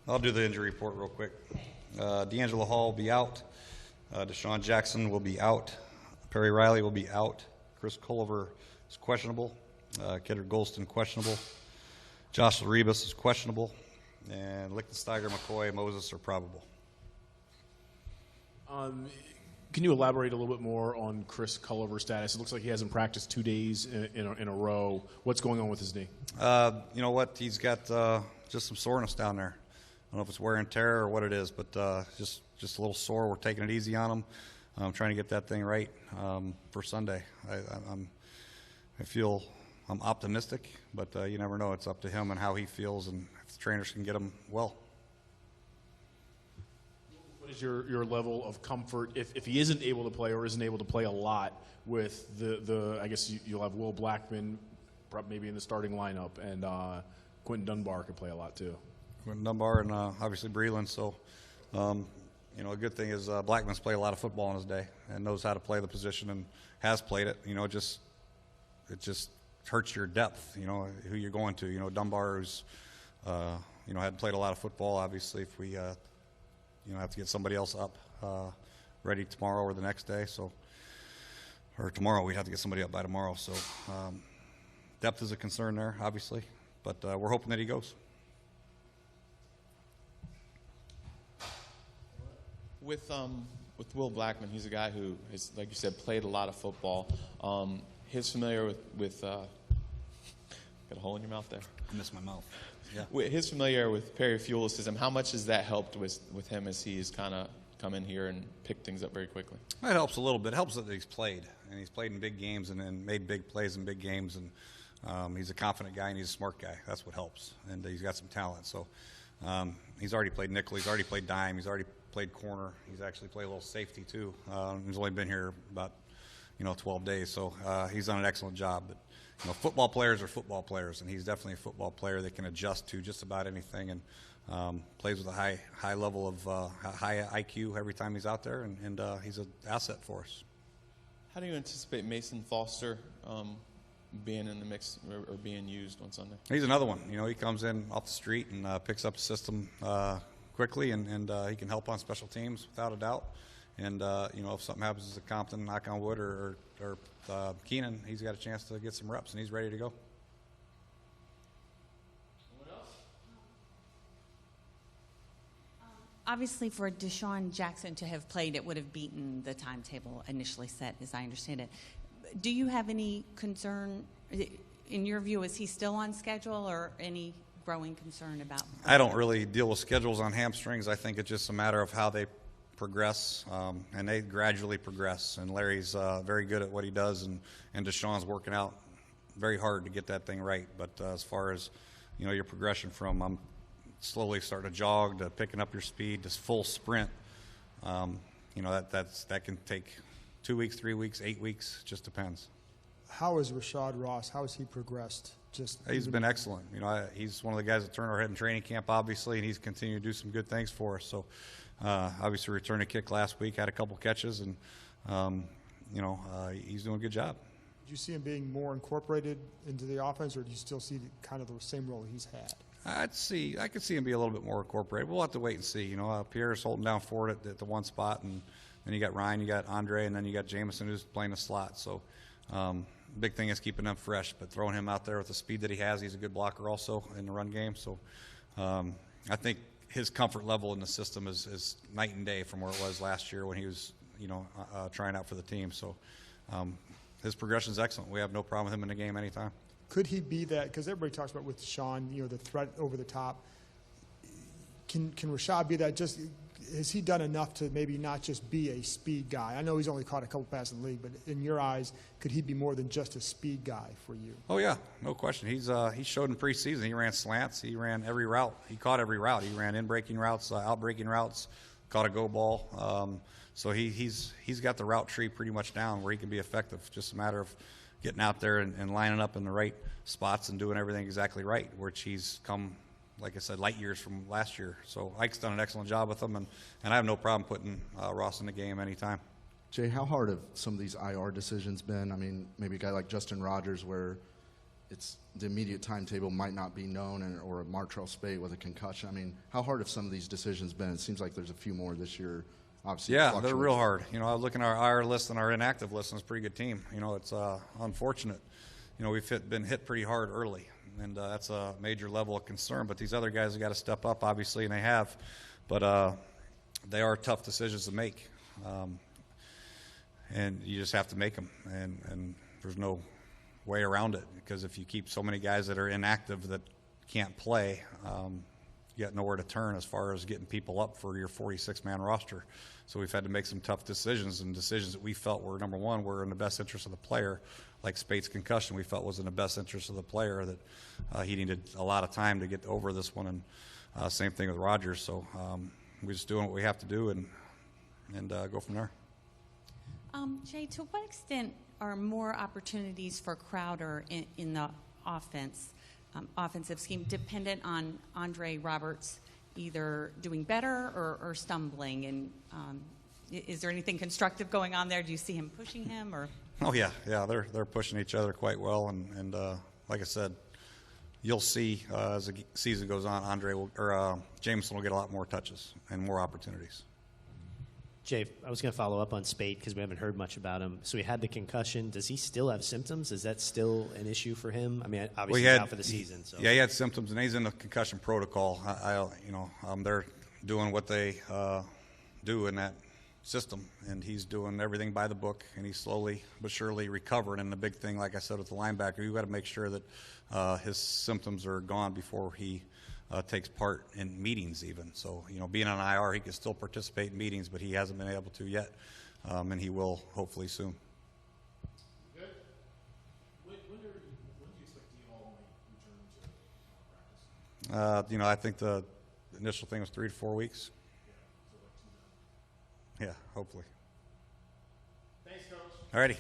I'll do the injury report real quick. D'Angelo Hall will be out. Deshaun Jackson will be out. Perry Riley will be out. Chris Culliver is questionable. Kendrick Golston questionable. Josh Rebus is questionable. And Lichtensteiger, McCoy, Moses are probable. Can you elaborate a little bit more on Chris Culliver's status? It looks like he hasn't practiced 2 days in a row. What's going on with his knee? You know what? He's got just some soreness down there. I don't know if it's wear and tear or what it is, but just a little sore. We're taking it easy on him. I'm trying to get that thing right for Sunday. I feel I'm optimistic, but you never know. It's up to him and how he feels, and if the trainers can get him well. What is your level of comfort if he isn't able to play or isn't able to play a lot with the I guess you'll have Will Blackman maybe in the starting lineup, and Quentin Dunbar could play a lot too. Quentin Dunbar and obviously Breland. So, you know, a good thing is Blackman's played a lot of football in his day and knows how to play the position and has played it. You know, it just hurts your depth, you know, who you're going to. You know, Dunbar, who's, you know, hadn't played a lot of football. Obviously, if we, you know, have to get somebody else up ready tomorrow or the next day. So, or tomorrow, we'd have to get somebody up by tomorrow. So, depth is a concern there, obviously, but we're hoping that he goes. With Will Blackman, he's a guy who is, like you said, played a lot of football. He's familiar with got a hole in your mouth there? I missed my mouth. Yeah. He's familiar with Perry Fuel's system. How much has that helped with him as he's kind of come in here and picked things up very quickly? It helps a little bit. It helps that he's played, and he's played in big games and made big plays in big games. And he's a confident guy and he's a smart guy. That's what helps. And he's got some talent. So he's already played nickel. He's already played dime. He's already played corner. He's actually played a little safety too. He's only been here about 12 days. So he's done an excellent job. But football players are football players, and he's definitely a football player that can adjust to just about anything, and plays with a high level of high IQ every time he's out there, and he's an asset for us. How do you anticipate Mason Foster being in the mix or being used on Sunday? He's another one. He comes in off the street and picks up the system quickly, and he can help on special teams without a doubt. And, if something happens to Compton, knock on wood, or Keenan, he's got a chance to get some reps, and he's ready to go. Obviously, for Deshaun Jackson to have played, it would have beaten the timetable initially set, as I understand it. Do you have any concern, in your view, is he still on schedule, or any growing concern about? I don't really deal with schedules on hamstrings. I think it's just a matter of how they progress, and they gradually progress. And Larry's very good at what he does, and Deshaun's working out very hard to get that thing right. But as far as your progression from I'm slowly starting to jog to picking up your speed to full sprint, that can take 2 weeks, 3 weeks, 8 weeks. Just depends. How is Rashad Ross? How has he progressed? He's been excellent. He's one of the guys that turned our head in training camp, obviously, and he's continued to do some good things for us. So, obviously, returned a kick last week, had a couple catches, and he's doing a good job. Do you see him being more incorporated into the offense, or do you still see kind of the same role he's had? I could see him be a little bit more incorporated. We'll have to wait and see. Pierre's holding down Ford at the one spot, and then you got Ryan, you got Andre, and then you got Jamison who's playing the slot. So, big thing is keeping them fresh, but throwing him out there with the speed that he has, he's a good blocker also in the run game. So, I think his comfort level in the system is night and day from where it was last year when he was, trying out for the team. So, his progression is excellent. We have no problem with him in the game anytime. Could he be that? Because everybody talks about with Sean, the threat over the top. Can Rashad be that? Just has he done enough to maybe not just be a speed guy? I know he's only caught a couple passes in the league, but in your eyes, could he be more than just a speed guy for you? Oh yeah, no question. He showed in preseason. He ran slants. He ran every route. He caught every route. He ran in-breaking routes, out-breaking routes, caught a go ball. So he's got the route tree pretty much down where he can be effective. Just a matter of getting out there and lining up in the right spots and doing everything exactly right, which he's come, like I said, light years from last year. So Ike's done an excellent job with him, and I have no problem putting Ross in the game anytime. Jay, how hard have some of these IR decisions been? I mean, maybe a guy like Justin Rogers where it's the immediate timetable might not be known, or a Martrell Spate with a concussion. I mean, how hard have some of these decisions been? It seems like there's a few more this year. Obviously, Yeah, they're real hard. You know, I was looking at our IR list and our inactive list, and it's a pretty good team. You know, it's unfortunate. You know, we've been hit pretty hard early, and that's a major level of concern. But these other guys have got to step up, obviously, and they have. But they are tough decisions to make, and you just have to make them. And there's no way around it, because if you keep so many guys that are inactive that can't play, you got nowhere to turn as far as getting people up for your 46-man roster. So we've had to make some tough decisions, and decisions that we felt were, number one, were in the best interest of the player, like Spate's concussion we felt was in the best interest of the player, that he needed a lot of time to get over this one, and same thing with Rodgers. So we're just doing what we have to do and go from there. Jay, to what extent are more opportunities for Crowder in the offensive scheme dependent on Andre Roberts either doing better or stumbling? And is there anything constructive going on there? Do you see him pushing him? Or? Oh yeah, they're pushing each other quite well, and like I said, you'll see as the season goes on, Jameson will get a lot more touches and more opportunities. Jay, I was going to follow up on Spate because we haven't heard much about him. So he had the concussion. Does he still have symptoms? Is that still an issue for him? I mean, obviously he's out for the season. So. Yeah, he had symptoms, and he's in the concussion protocol. They're doing what they do in that system, and he's doing everything by the book, and he's slowly but surely recovering. And the big thing, like I said, with the linebacker, you've got to make sure that his symptoms are gone before he takes part in meetings even. So, being on IR, he can still participate in meetings, but he hasn't been able to yet, and he will hopefully soon. Good. When do you expect D-Hall might return to practice? I think the initial thing was 3 to 4 weeks. Yeah, hopefully. Thanks, Coach. All righty.